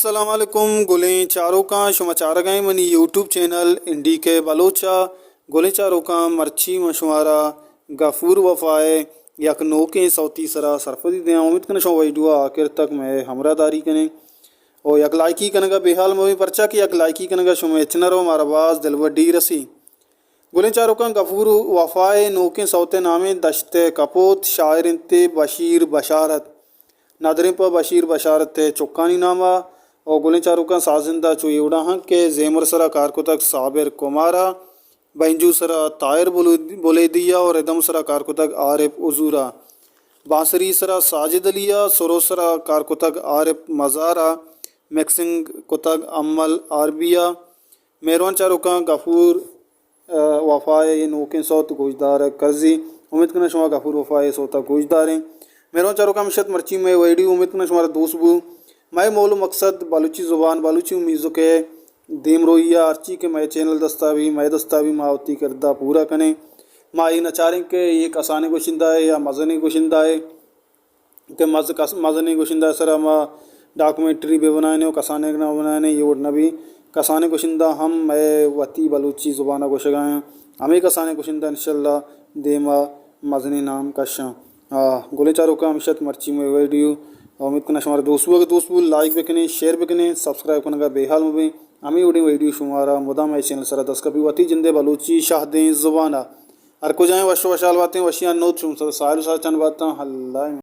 अस्सलाम वालेकुम गुलें चारों का शुमाचार गए मनी यूट्यूब चैनल इंडी के बलोचा गुलें चारों का मर्ची मशवारा गफूर वफाए यक नो के सौती सरा सरफदी दे उम्मीद कन शो वीडियो आखिर तक मैं हमरादारी कने और यक लाइकी कनगा बेहाल मोवी परचा की यक लाइकी कनगा शुमे चनरो मारवाज दिलवडी रसी गुलें चारों का गफूर वफाए नो के सौते नामे दश्ते कपोत शायर इंते बशीर बशारत नादरे पर बशीर बशारत चुक्कानी नामा और गुलें चारों का साजिंदा चुई उड़ा के जेमर सरा कारकुतक साबिर कुमारा बैंजू सरा तायर बोले दिया और एकदम सरा कारकुतक आरिफ उजूरा बांसरी सरा साजिद अलिया सरो सरा कारकुतक आरिफ मज़ारा मिक्सिंग कुतक अमल आरबिया मेहरवान चारों का गफूर वफाए नोके सौत गोजदार कर्जी उम्मीद करना शुमा गफूर वफाए सोता गोजदार हैं मेरा चारों का मिशत मर्ची में वीडियो उम्मीद करना शुमारा दोस्त बू मैं मौलू मकसद बालूची ज़ुबान बालूची उम्मीज़ों के देम रोइया अर्ची के मैं चैनल दस्तावी मैं दस्तावी मावती करदा पूरा कने माँ ये नचारें के ये कसाने गोशिंदा है या मज़नी गोशिंदा है के मज़नी गोशिंदा सर माँ डॉक्यूमेंट्री भी बनाने कसाने ना बनाने ये उड़ना भी कसाने गोशिंदा हम मैं वती बालूची ज़ुबाना गोशगाएँ हमें कसाने गोशिंदा इंशाल्लाह देमा मज़नी नाम कशा गोले चारों का मिशत मर्ची में वीडियो उम्मीद करना शुमारा दोस्तों लाइक भी करें शेयर भी करें सब्सक्राइब करने का बेहाल में भी हमें उड़ी वीडियो शुमारा मुदा मैं चैनल सरा दस कभी वती जिंदे बलूची शाहदें ज़ुबाना हर को जाएँ वशो वशाल बातें वशियाँ नोट शुम सर साहिल सा चंद बातें हल्ला